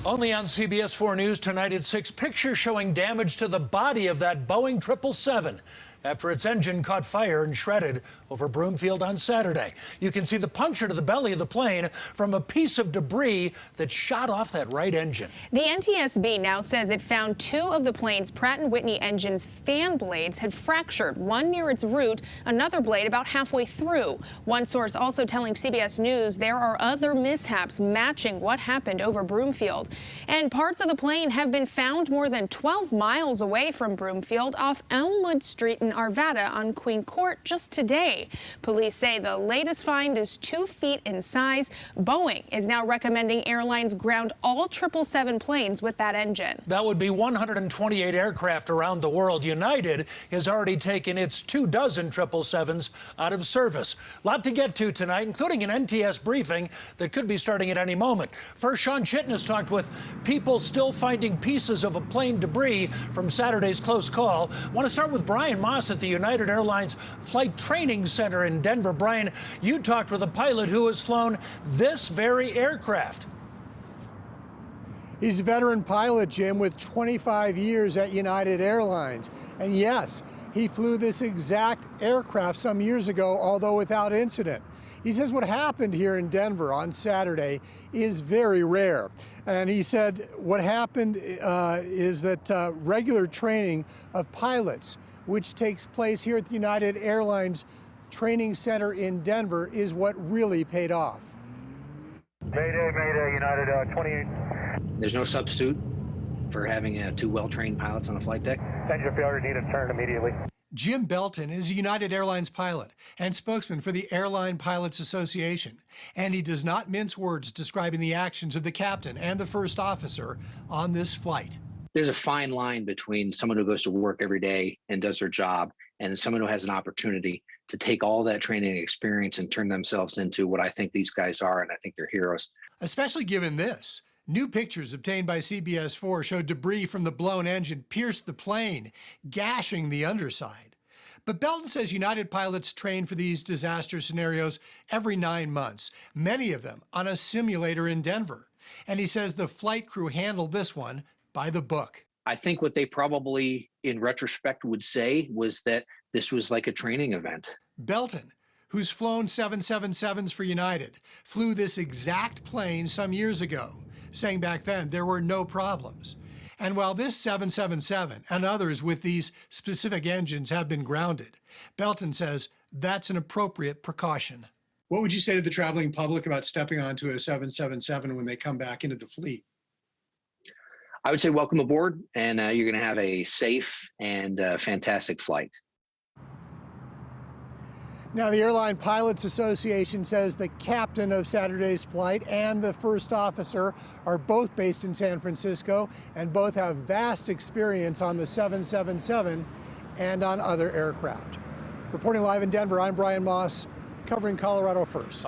Only on CBS 4 News tonight at 6, pictures showing damage to the body of that Boeing 777 after its engine caught fire and shredded over Broomfield on Saturday. You can see the puncture to the belly of the plane from a piece of debris that shot off that right engine. The NTSB now says it found 2 of the plane's Pratt & Whitney engine's fan blades had fractured, one near its root, another blade about halfway through. One source also telling CBS News there are other mishaps matching what happened over Broomfield. And parts of the plane have been found more than 12 miles away from Broomfield off Elmwood Street in Arvada on Queen Court just today. Police say the latest find is 2 feet in size. Boeing is now recommending airlines ground all 777 planes with that engine. That would be 128 aircraft around the world. United has already taken its 24 777s out of service. A lot to get to tonight, including an NTS briefing that could be starting at any moment. First, Sean Chittin has talked with people still finding pieces of a plane debris from Saturday's close call. I want to start with Brian Moss at the United Airlines Flight Training Center in Denver. Brian, you talked with a pilot who has flown this very aircraft. He's a veteran pilot, Jim, with 25 years at United Airlines. And yes, he flew this exact aircraft some years ago, although without incident. He says what happened here in Denver on Saturday is very rare. And he said what happened is that regular training of pilots, which takes place here at the United Airlines Training Center in Denver, is what really paid off. Mayday, United 28. There's no substitute for having 2 well-trained pilots on a flight deck. Engine failure, need to turn immediately. Jim Belton is a United Airlines pilot and spokesman for the Airline Pilots Association, and he does not mince words describing the actions of the captain and the first officer on this flight. There's a fine line between someone who goes to work every day and does their job and someone who has an opportunity to take all that training experience and turn themselves into what I think these guys are, and I think they're heroes. Especially given this. New pictures obtained by CBS 4 show debris from the blown engine pierced the plane, gashing the underside. But Belton says United pilots train for these disaster scenarios every 9 months, many of them on a simulator in Denver. And he says the flight crew handled this one by the book. I think what they probably, in retrospect, would say was that this was like a training event. Belton, who's flown 777s for United, flew this exact plane some years ago, saying back then there were no problems. And while this 777 and others with these specific engines have been grounded, Belton says that's an appropriate precaution. What would you say to the traveling public about stepping onto a 777 when they come back into the fleet? I would say welcome aboard, and you're going to have a safe and fantastic flight. Now, the Airline Pilots Association says the captain of Saturday's flight and the first officer are both based in San Francisco and both have vast experience on the 777 and on other aircraft. Reporting live in Denver, I'm Brian Moss, covering Colorado First.